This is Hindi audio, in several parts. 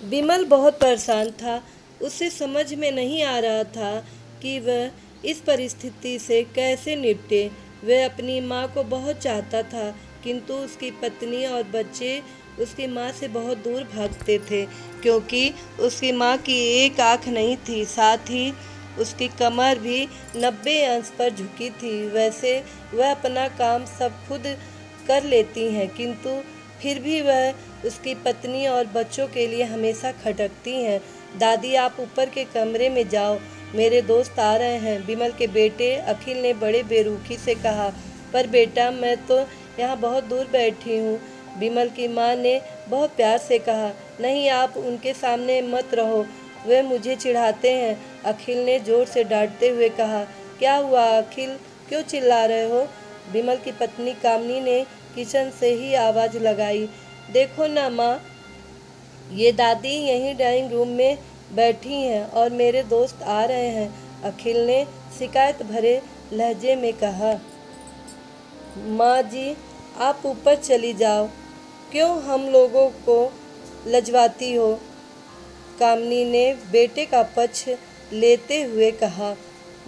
विमल बहुत परेशान था। उसे समझ में नहीं आ रहा था कि वह इस परिस्थिति से कैसे निपटे। वह अपनी माँ को बहुत चाहता था, किंतु उसकी पत्नी और बच्चे उसकी माँ से बहुत दूर भागते थे, क्योंकि उसकी माँ की एक आँख नहीं थी, साथ ही उसकी कमर भी 90 अंश पर झुकी थी। वैसे वह अपना काम सब खुद कर लेती हैं, किंतु फिर भी वह उसकी पत्नी और बच्चों के लिए हमेशा खटकती हैं। दादी, आप ऊपर के कमरे में जाओ, मेरे दोस्त आ रहे हैं, विमल के बेटे अखिल ने बड़े बेरुखी से कहा। पर बेटा, मैं तो यहाँ बहुत दूर बैठी हूँ, विमल की माँ ने बहुत प्यार से कहा। नहीं, आप उनके सामने मत रहो, वे मुझे चिढ़ाते हैं, अखिल ने जोर से डांटते हुए कहा। क्या हुआ अखिल, क्यों चिल्ला रहे हो? विमल की पत्नी कामनी ने किचन से ही आवाज़ लगाई। देखो ना माँ, ये दादी यहीं ड्राइंग रूम में बैठी हैं और मेरे दोस्त आ रहे हैं, अखिल ने शिकायत भरे लहजे में कहा। माँ जी, आप ऊपर चली जाओ, क्यों हम लोगों को लजवाती हो? कामनी ने बेटे का पक्ष लेते हुए कहा।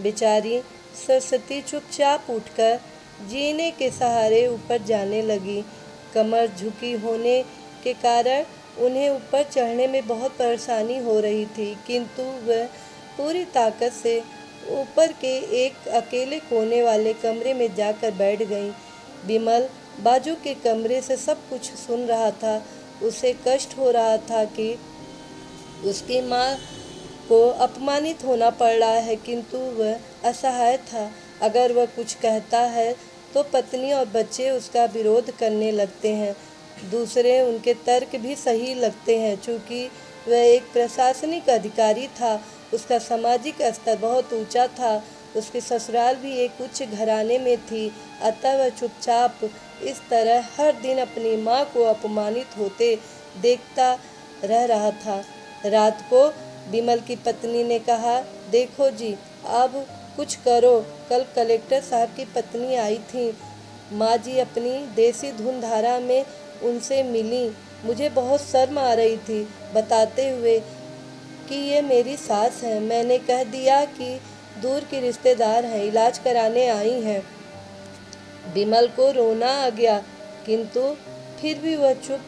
बेचारी सरस्वती चुपचाप उठकर जीने के सहारे ऊपर जाने लगी। कमर झुकी होने के कारण उन्हें ऊपर चढ़ने में बहुत परेशानी हो रही थी, किंतु वह पूरी ताकत से ऊपर के एक अकेले कोने वाले कमरे में जाकर बैठ गई। विमल बाजू के कमरे से सब कुछ सुन रहा था। उसे कष्ट हो रहा था कि उसकी माँ को अपमानित होना पड़ रहा है, किंतु वह असहाय था। अगर वह कुछ कहता है तो पत्नी और बच्चे उसका विरोध करने लगते हैं। दूसरे उनके तर्क भी सही लगते हैं। चूँकि वह एक प्रशासनिक अधिकारी था, उसका सामाजिक स्तर बहुत ऊंचा था, उसकी ससुराल भी एक उच्च घराने में थी, अतः वह चुपचाप इस तरह हर दिन अपनी माँ को अपमानित होते देखता रह रहा था। रात को विमल की पत्नी ने कहा, देखो जी, अब कुछ करो। कल कलेक्टर साहब की पत्नी आई थी, माँ जी अपनी देसी धुन धारा में उनसे मिली। मुझे बहुत शर्म आ रही थी बताते हुए कि ये मेरी सास है। मैंने कह दिया कि दूर की रिश्तेदार हैं, इलाज कराने आई हैं। विमल को रोना आ गया, किंतु फिर भी वह चुप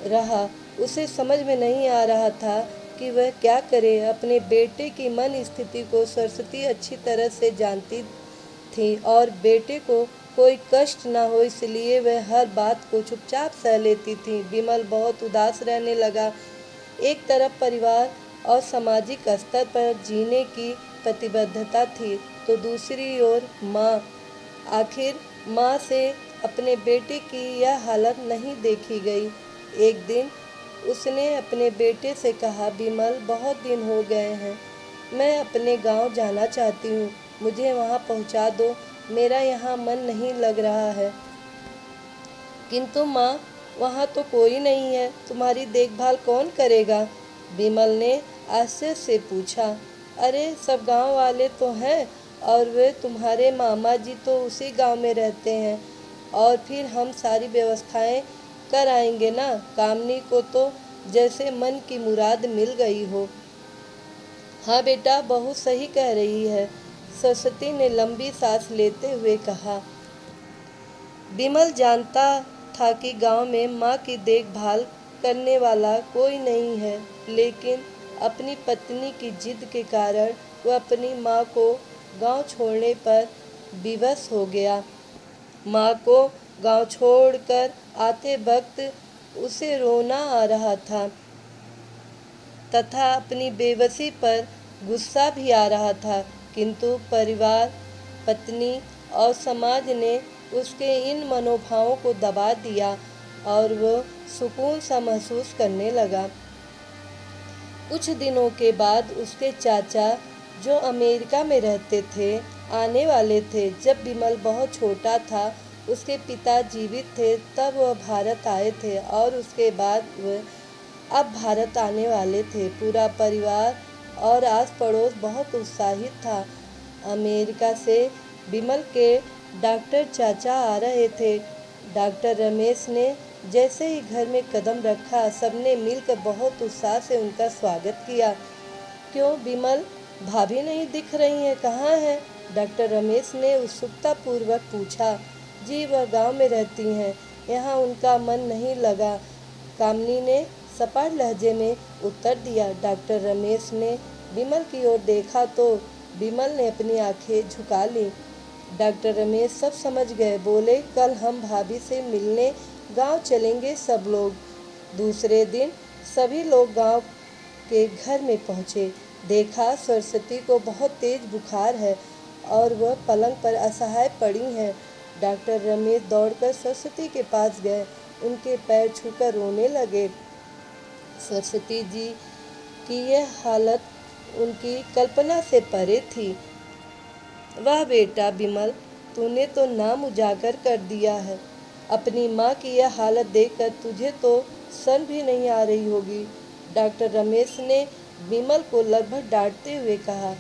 रहा। उसे समझ में नहीं आ रहा था कि वह क्या करे। अपने बेटे की मन स्थिति को सरस्वती अच्छी तरह से जानती थी और बेटे को कोई कष्ट न हो, इसलिए वह हर बात को चुपचाप सह लेती थी। विमल बहुत उदास रहने लगा। एक तरफ परिवार और सामाजिक स्तर पर जीने की प्रतिबद्धता थी, तो दूसरी ओर माँ। आखिर माँ से अपने बेटे की यह हालत नहीं देखी गई। एक दिन उसने अपने बेटे से कहा, विमल, बहुत दिन हो गए हैं, मैं अपने गांव जाना चाहती हूँ, मुझे वहाँ पहुँचा दो, मेरा यहाँ मन नहीं लग रहा है। किंतु माँ, वहाँ तो कोई नहीं है, तुम्हारी देखभाल कौन करेगा? विमल ने आश्चर्य से पूछा। अरे, सब गांव वाले तो हैं, और वे तुम्हारे मामा जी तो उसी गांव में रहते हैं, और फिर हम सारी व्यवस्थाएं कर आएंगे ना। कामनी को तो जैसे मन की मुराद मिल गई हो। हाँ बेटा, बहुत सही कह रही है, सरस्वती ने लंबी सांस लेते हुए कहा। विमल जानता था कि गांव में माँ की देखभाल करने वाला कोई नहीं है, लेकिन अपनी पत्नी की जिद के कारण वह अपनी माँ को गांव छोड़ने पर विवश हो गया। माँ को गांव छोड़कर आते वक्त उसे रोना आ रहा था तथा अपनी बेबसी पर गुस्सा भी आ रहा था, किंतु परिवार, पत्नी और समाज ने उसके इन मनोभावों को दबा दिया और वह सुकून सा महसूस करने लगा। कुछ दिनों के बाद उसके चाचा, जो अमेरिका में रहते थे, आने वाले थे। जब विमल बहुत छोटा था, उसके पिता जीवित थे, तब वह भारत आए थे और उसके बाद वह अब भारत आने वाले थे। पूरा परिवार और आस पड़ोस बहुत उत्साहित था। अमेरिका से विमल के डॉक्टर चाचा आ रहे थे। डॉक्टर रमेश ने जैसे ही घर में कदम रखा, सबने मिलकर बहुत उत्साह से उनका स्वागत किया। क्यों विमल, भाभी नहीं दिख रही हैं, कहाँ हैं? डॉक्टर रमेश ने उत्सुकतापूर्वक पूछा। जी, वह गांव में रहती हैं, यहाँ उनका मन नहीं लगा, कामनी ने सपाट लहजे में उत्तर दिया। डॉक्टर रमेश ने विमल की ओर देखा तो विमल ने अपनी आंखें झुका ली। डॉक्टर रमेश सब समझ गए, बोले, कल हम भाभी से मिलने गांव चलेंगे सब लोग। दूसरे दिन सभी लोग गांव के घर में पहुंचे। देखा सरस्वती को बहुत तेज बुखार है और वह पलंग पर असहाय पड़ी हैं। डॉक्टर रमेश दौड़कर सरस्वती के पास गए, उनके पैर छूकर रोने लगे। सरस्वती जी की यह हालत उनकी कल्पना से परे थी। वाह बेटा विमल, तूने तो नाम उजागर कर दिया है। अपनी माँ की यह हालत देखकर तुझे तो शर्म भी नहीं आ रही होगी। डॉक्टर रमेश ने विमल को लगभग डांटते हुए कहा।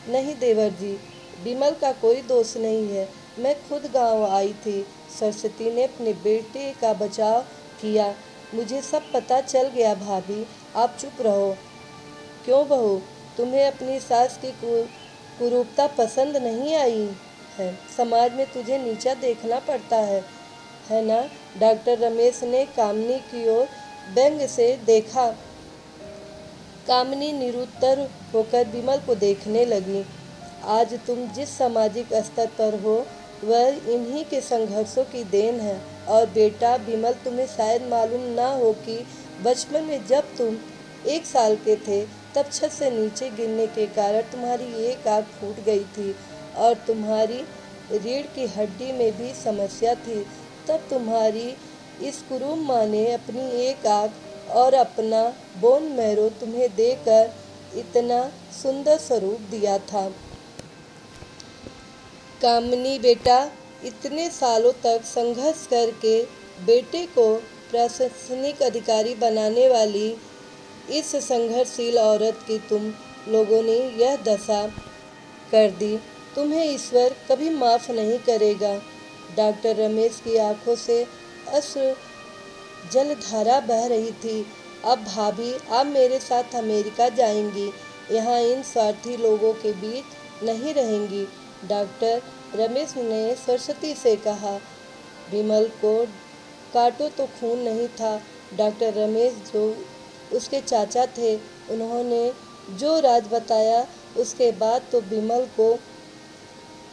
नहीं देवर जी, विमल का कोई दोष नहीं है, मैं खुद गांव आई थी। सरस्वती ने अपने बेटे का बचाव किया। मुझे सब पता चल गया भाभी, आप चुप रहो। क्यों बहू, तुम्हें अपनी सास की कुरूपता पसंद नहीं आई है? समाज में तुझे नीचा देखना पड़ता है ना? डॉक्टर रमेश ने कामनी की ओर व्यंग से देखा। कामनी निरुत्तर होकर विमल को देखने लगी। आज तुम जिस सामाजिक स्तर पर हो वह इन्हीं के संघर्षों की देन है। और बेटा विमल, तुम्हें शायद मालूम ना हो कि बचपन में जब तुम 1 साल के थे तब छत से नीचे गिरने के कारण तुम्हारी एक आँख फूट गई थी और तुम्हारी रीढ़ की हड्डी में भी समस्या थी। तब तुम्हारी इस कुरूप माँ ने अपनी एक आँख और अपना बोन मैरो तुम्हें देकर इतना सुंदर स्वरूप दिया था। कामनी बेटा, इतने सालों तक संघर्ष करके बेटे को प्रशासनिक अधिकारी बनाने वाली इस संघर्षशील औरत की तुम लोगों ने यह दशा कर दी, तुम्हें ईश्वर कभी माफ़ नहीं करेगा। डॉक्टर रमेश की आंखों से अश्रु जलधारा बह रही थी। अब भाभी, आप मेरे साथ अमेरिका जाएंगी, यहाँ इन स्वार्थी लोगों के बीच नहीं रहेंगी। डॉक्टर रमेश ने सरस्वती से कहा। विमल को काटो तो खून नहीं था। डॉक्टर रमेश जो उसके चाचा थे, उन्होंने जो राज बताया उसके बाद तो विमल को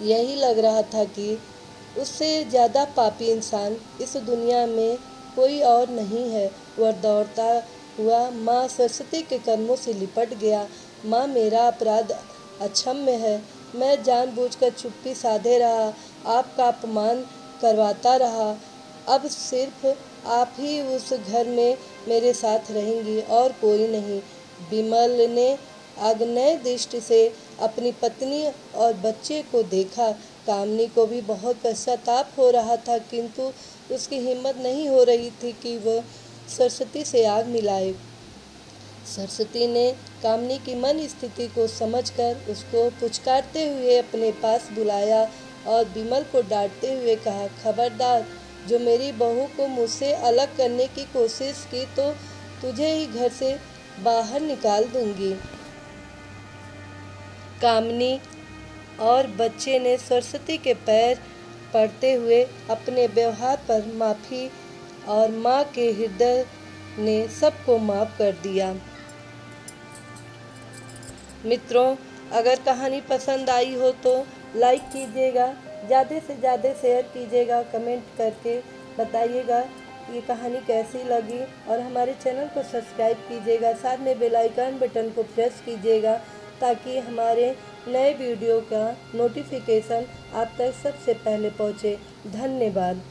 यही लग रहा था कि उससे ज़्यादा पापी इंसान इस दुनिया में कोई और नहीं है। वह दौड़ता हुआ माँ सरस्वती के कदमों से लिपट गया। माँ, मेरा अपराध अक्षम्य है, मैं जानबूझकर चुप्पी साधे रहा, आपका अपमान करवाता रहा। अब सिर्फ आप ही उस घर में मेरे साथ रहेंगी और कोई नहीं। विमल ने आग्नेय दृष्टि से अपनी पत्नी और बच्चे को देखा। कामनी को भी बहुत पश्चाताप हो रहा था, किंतु उसकी हिम्मत नहीं हो रही थी कि वह सरस्वती से आग मिलाए। सरस्वती ने कामनी की मन स्थिति को समझकर उसको पुचकारते हुए अपने पास बुलाया और विमल को डांटते हुए कहा, खबरदार, जो मेरी बहू को मुझसे अलग करने की कोशिश की तो तुझे ही घर से बाहर निकाल दूंगी। कामनी और बच्चे ने सरस्वती के पैर पड़ते हुए अपने व्यवहार पर माफ़ी और माँ के हृदय ने सबको माफ़ कर दिया। मित्रों, अगर कहानी पसंद आई हो तो लाइक कीजिएगा, ज़्यादा से ज़्यादा शेयर कीजिएगा, कमेंट करके बताइएगा ये कहानी कैसी लगी और हमारे चैनल को सब्सक्राइब कीजिएगा। साथ में बेल आइकन बटन को प्रेस कीजिएगा ताकि हमारे नए वीडियो का नोटिफिकेशन आप तक सबसे पहले पहुँचे। धन्यवाद।